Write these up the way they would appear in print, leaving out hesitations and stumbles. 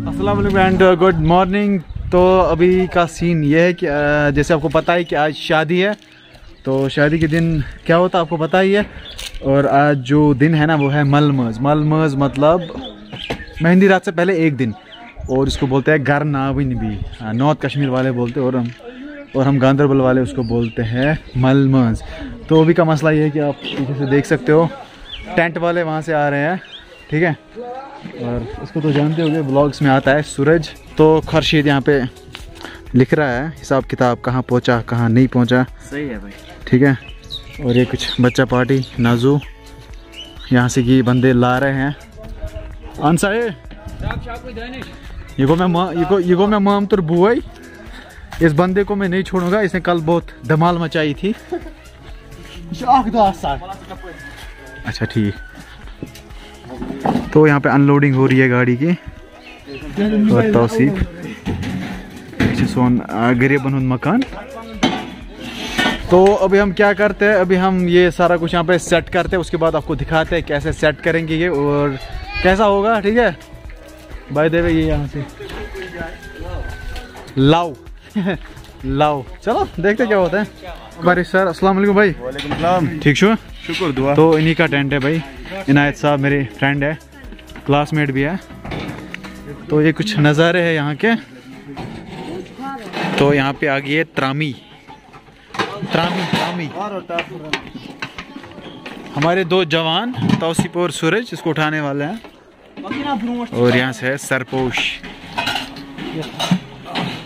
अस्सलाम वालेकुम and good morning. तो अभी का सीन ये है कि जैसे आपको पता है कि आज शादी है, तो शादी के दिन क्या होता है आपको पता ही है। और आज जो दिन है ना वो है मलमज। मलमज मतलब मेहंदी रात से पहले एक दिन, और इसको बोलते हैं घर नाविन भी, नॉर्थ कश्मीर वाले बोलते हैं, और हम गांधरबल वाले उसको बोलते हैं मलमज। तो अभी का मसला ये है कि आप पीछे से देख सकते हो टेंट वाले वहाँ से आ रहे हैं, ठीक है। और इसको तो जानते होंगे, ब्लॉग्स में आता है सूरज। तो खुर्शीद यहाँ पे लिख रहा है हिसाब किताब, कहाँ पहुँचा कहाँ नहीं पहुँचा। सही है भाई, ठीक है। और ये कुछ बच्चा पार्टी नाजू यहाँ से ये बंदे ला रहे हैं। आंसा ये को मैं मामतुर बुआई, इस बंदे को मैं नहीं छोड़ूंगा, इसने कल बहुत धमाल मचाई थी। अच्छा ठीक। तो यहाँ पे अनलोडिंग हो रही है गाड़ी की। और तौसीफ सोन गरीब बनून मकान। तो अभी हम क्या करते हैं, अभी हम ये सारा कुछ यहाँ पे सेट करते हैं, उसके बाद आपको दिखाते हैं कैसे सेट करेंगे ये और कैसा होगा, ठीक है। बाय द वे ये यहाँ से लाओ लाओ, चलो देखते क्या होता है। बारिश सर अस्सलाम वालेकुम भाई। वालेकुम सलाम। ठीक छो? शुक्र दुआ। तो इन्हीं का टेंट है भाई। इनायत साहब मेरे फ्रेंड है, क्लासमेट भी है। तो ये कुछ नज़ारे हैं यहाँ के। तो यहाँ पे आ गई है त्रामी त्रामी त्रामी। हमारे दो जवान तौसीफ और सूरज इसको उठाने वाले हैं। और यहाँ से है सरपोश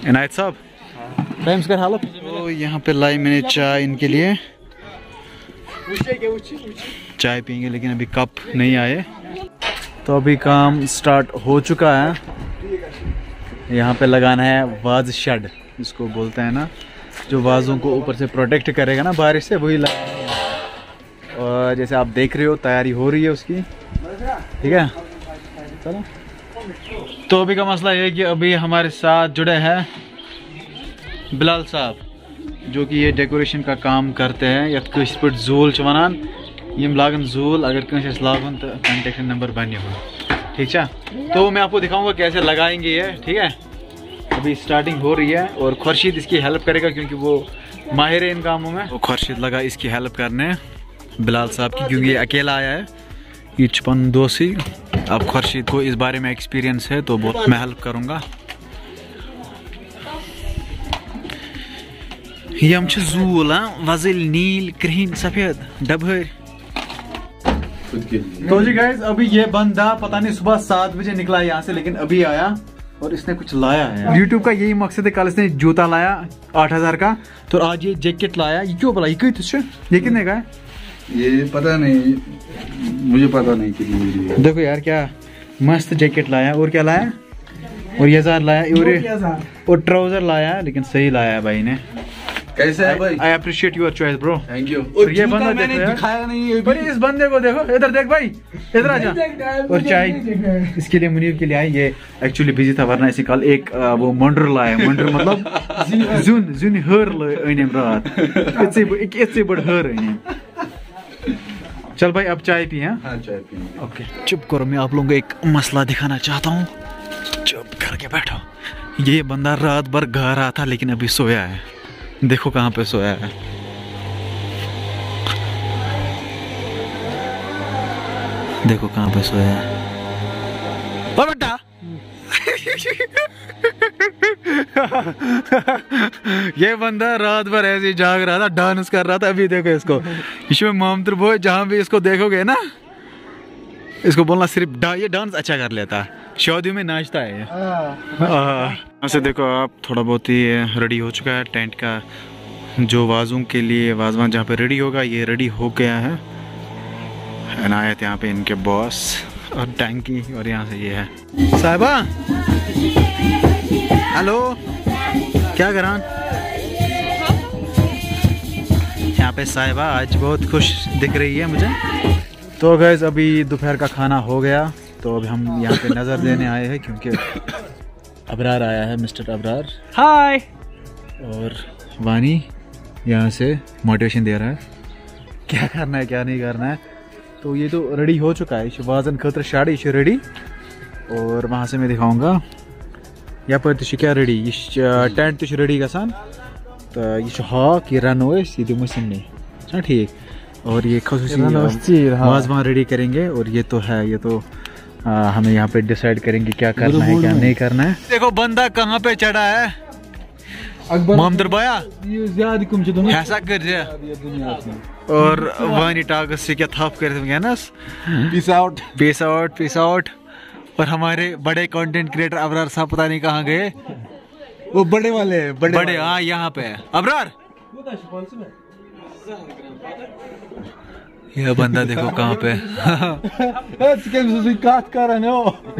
इनायत साहब। टाइम्स कर हालत। तो यहाँ पे लाई मैंने चाय इनके लिए, चाय पियेंगे लेकिन अभी कप नहीं आए। तो अभी काम स्टार्ट हो चुका है। यहाँ पे लगाना है वाज शेड, जिसको बोलते हैं ना, जो वाजों को ऊपर से प्रोटेक्ट करेगा ना बारिश से, वही लगाना है। और जैसे आप देख रहे हो तैयारी हो रही है उसकी, ठीक है। चलो तो अभी का मसला ये है कि अभी हमारे साथ जुड़े हैं बिलाल साहब, जो कि ये डेकोरेशन का काम करते हैं। यथ कश पे जूल वनान यम लागन जूल, अगर कंस लागन तो कॉन्टेक्ट नंबर बन हो, ठीक है। तो मैं आपको दिखाऊंगा कैसे लगाएंगे ये, ठीक है। अभी स्टार्टिंग हो रही है और खुर्शीद इसकी हेल्प करेगा क्योंकि वो माहिर है इन कामों में। तो खुर्शीद लगा इसकी हेल्प करने बिलाल साहब की, क्योंकि ये अकेला आया है, ये छपन दोषी। अब खुर्शीद को इस बारे में एक्सपीरियंस है तो बहुत मैं हेल्प करूँगा। यम जूल वजिल नील क्रीन सफेद डबहर। तो जी गाइस अभी ये बंदा पता नहीं सुबह 7 बजे निकला यहाँ से, लेकिन अभी आया और इसने कुछ लाया है। यूट्यूब का यही मकसद है। कल इसने जूता लाया 8000 का, तो आज ये जैकेट लाया। ये क्यों बोला, ये कितने का है? ये पता नहीं, मुझे पता नहीं कितनी। देखो यार क्या मस्त जैकेट लाया। और क्या लाया? और ये लाया और ट्राउजर लाया, लेकिन सही लाया भाई ने। कैसा है भाई? I appreciate your choice bro. Thank you. और ये बंदा मैंने दिखाया नहीं है भाई, इस बंदे को देखो, इधर देख भाई, इधर आ जा। और चाय इसके लिए मुनीर के लिए आई। ये एक्चुअली बिजी था, वरना इसी कल एक वो मंडर लाया। मंडर मतलब जुन जुन हर अनेम रात, इससे बड़ हर अनेम। चल भाई अब चाय पी। हाँ चाय पी। ओके चुप करो, मैं आप लोगों को एक मसला दिखाना चाहता हूँ। चुप करके बैठो। ये बंदा रात भर गा रहा था लेकिन अभी सोया है। देखो कहाँ पे सोया है। देखो कहाँ पे सोया है बेटा। ये बंदा रात भर ऐसे जाग रहा था, डांस कर रहा था। अभी देखो इसको, इसमें मामतर बोय जहाँ भी इसको देखोगे ना, इसको बोलना सिर्फ ये डांस अच्छा कर लेता है, शादियों में नाचता है। ऐसे देखो आप, थोड़ा बहुत ही रेडी हो चुका है टेंट का। जो वाजों के लिए वाजवान जहाँ पे रेडी होगा, ये रेडी हो गया है। इनायत यहाँ पे इनके बॉस, और टैंकी, और यहाँ से ये है साहिबा। हेलो, क्या करा? यहाँ पे साहिबा आज बहुत खुश दिख रही है मुझे। तो गाइस अभी दोपहर का खाना हो गया, तो अभी हम यहाँ पे नज़र देने आए हैं क्योंकि अबरार आया है, मिस्टर अबरार। हाय। और वानी यहाँ से मोटिवेशन दे रहा है क्या करना है क्या नहीं करना है। तो ये तो रेडी हो चुका है, वाजन खतर शाड़ ये रेडी। और वहाँ से मैं दिखाऊंगा यप क्या रेडी ये टेंट तो रेडी गसान, तो ये हॉक ये रनो ये दिमो सिमने अच्छा ठीक। और ये खसूसी वाजवान रेडी करेंगे। और ये तो है, ये तो हमें यहाँ पे डिसाइड करेंगे क्या करना है क्या नहीं करना है। देखो बंदा कहाँ पे चढ़ा है, मोहम्मद भाया ऐसा कर रहा है। और वानी टागस से क्या थाप कर ना, peace out peace out peace out. और हमारे बड़े कंटेंट क्रिएटर अबरार साहब पता नहीं कहाँ गए, वो बड़े वाले बड़े हाँ यहाँ पे है अबरार। यह बंदा देखो कहाँ पे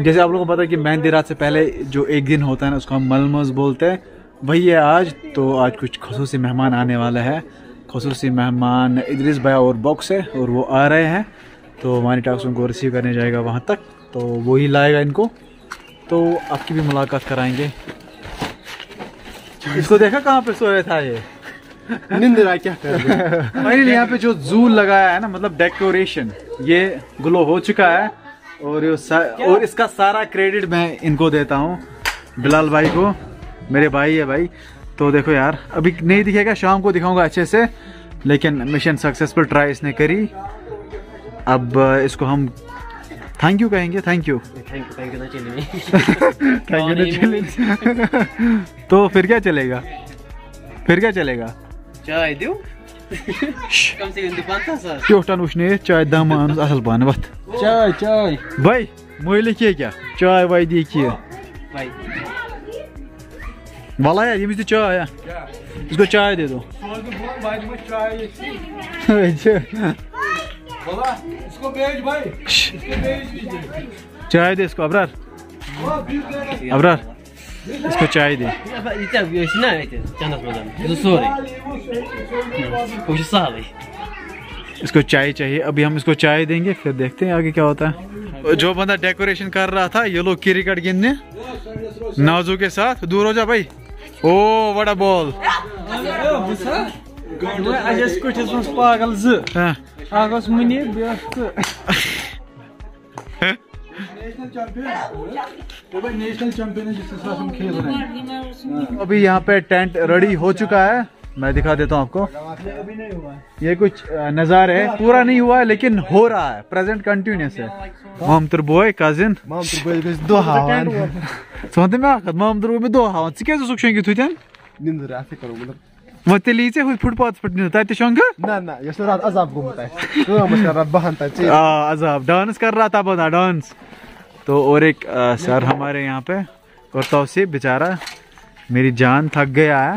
जैसे आप लोगों को पता है कि मेहंदी रात से पहले जो एक दिन होता है ना उसको हम मलमस बोलते हैं, वही है आज। तो आज कुछ खसूसी मेहमान आने वाला है, खसूसी मेहमान इदरीस भाई और बॉक्स है, और वो आ रहे हैं। तो वानी टाक्स उनको रिसीव करने जाएगा वहाँ तक, तो वही लाएगा इनको। तो आपकी भी मुलाकात कराएंगे। इसको देखा कहाँ पे सोया था ये निंदरा क्या कर फाइनली यहाँ पे जो जूल लगाया है ना, मतलब डेकोरेशन ये ग्लो हो चुका है। और इसका सारा क्रेडिट मैं इनको देता हूँ, बिलाल भाई को, मेरे भाई है भाई। तो देखो यार अभी नहीं दिखेगा, शाम को दिखाऊंगा अच्छे से, लेकिन मिशन सक्सेसफुल ट्राई इसने करी। अब इसको हम थैंक यू कहेंगे, थैंक यू तो फिर क्या चलेगा, फिर क्या चलेगा चाय दो कम से कम दुकान क्यों उठने चाय दम असल पान वत चाय चाय भाई मोह लिखिए क्या चाय वाय देखिए भाई वाला यार ये चाय इसको चाय दे दो इसको भेज भाई, इसको भेज चाय दे इसको अबरार, अबरार इसको चाय दे। इसको चाय चाहिए, अभी हम इसको चाय देंगे, फिर देखते हैं आगे क्या होता है। जो बंदा डेकोरेशन कर रहा था ये लोग क्रिकेट गिनने नाजू के साथ, दूर हो जा भाई। ओ बड़ा बॉल पागल नेशनल चैंपियन है जिसके साथ हम खेल रहे हैं। अभी यहाँ पे टेंट रेडी हो चुका है, मैं दिखा देता हूँ आपको। ये कुछ नज़ारे है, पूरा नहीं हुआ है लेकिन हो रहा है, प्रेजेंट कंटिन्यूस है। मोहम्मद बॉय कजिन दो हावन सोते में आखत मोहम्मद बॉय में दो हावन च क्या सुख शंगी तुतन निंदर ऐसे करो मतलब वो तेली से फुटपाथ फुटने ता शंग ना ना ये रात अजाब घूमता है तो हम रात बहनता है अजाब डांस कर रहा था बता डांस। तो और एक सर हमारे यहाँ पे और तौसीफ बेचारा मेरी जान थक गया है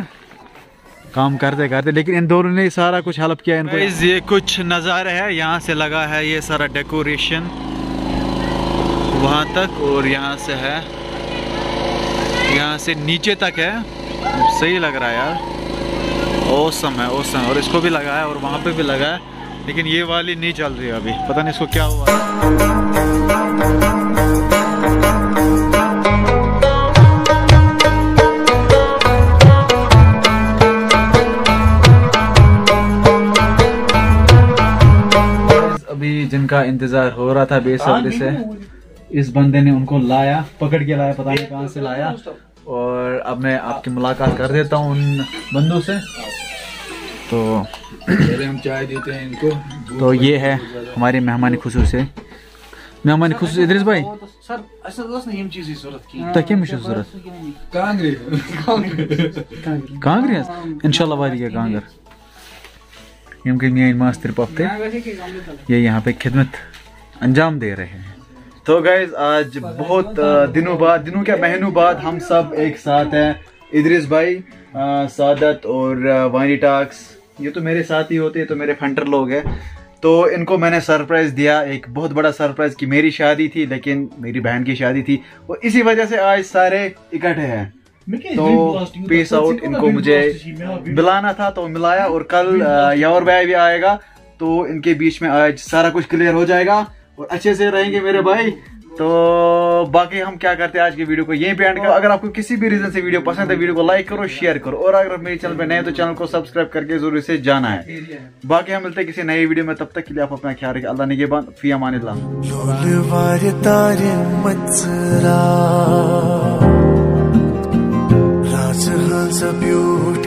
काम करते करते, लेकिन इन दोनों ने सारा कुछ हेल्प किया इनको। ये कुछ नज़ारे है, यहाँ से लगा है ये सारा डेकोरेशन वहाँ तक, और यहाँ से है, यहाँ से नीचे तक है। सही लग रहा है यार, ओसम है ओसम। और इसको भी लगा है और वहाँ पे भी लगा है, लेकिन ये वाली नहीं चल रही है अभी, पता नहीं इसको क्या हुआ। अभी जिनका इंतजार हो रहा था बेसब्री से, इस बंदे ने उनको लाया, पकड़ के लाया, पता नहीं कहाँ से लाया। और अब मैं आपकी मुलाकात कर देता हूँ उन बंदों से। तो पहले हम चाय देते हैं इनको। तो ये है हमारी मेहमानी खुसूसी, मेहमानी खुसूसी इदरीस भाई। सर ऐसा दोस्त नहीं हम चीज़ ज़रूरत की तक क्या ज़रूरत कांग्रेस इंशाल्लाह वादी के कांगर इनके मियाँ मास्टर पफ्ते ये यहाँ पे खिदमत अंजाम दे रहे हैं। तो गाइज आज बहुत दिनों बाद, दिनों क्या महीनों बाद हम सब एक साथ हैं। इदरीस भाई, सादत और वानी टाक्स, ये तो मेरे साथ ही होते हैं, तो मेरे फंटर लोग हैं। तो इनको मैंने सरप्राइज दिया, एक बहुत बड़ा सरप्राइज कि मेरी शादी थी लेकिन मेरी बहन की शादी थी, और इसी वजह से आज सारे इकट्ठे हैं। तो पीस आउट, इनको मुझे मिलाना था तो मिलाया, और कल यावर भाई भी आएगा तो इनके बीच में आज सारा कुछ क्लियर हो जाएगा और अच्छे से रहेंगे मेरे भाई। तो बाकी हम क्या करते हैं आज की वीडियो को यहीं पे एंड करो। अगर आपको किसी भी रीजन से वीडियो पसंद है वीडियो को लाइक करो, शेयर करो, और अगर मेरे चैनल पे नए हैं तो चैनल को सब्सक्राइब करके जरूर इसे जाना है। बाकी हम मिलते हैं किसी नई वीडियो में, तब तक के लिए आप अपना ख्याल रखिए। अल्लाह निगहबान, फी अमानिल्लाह। beautiful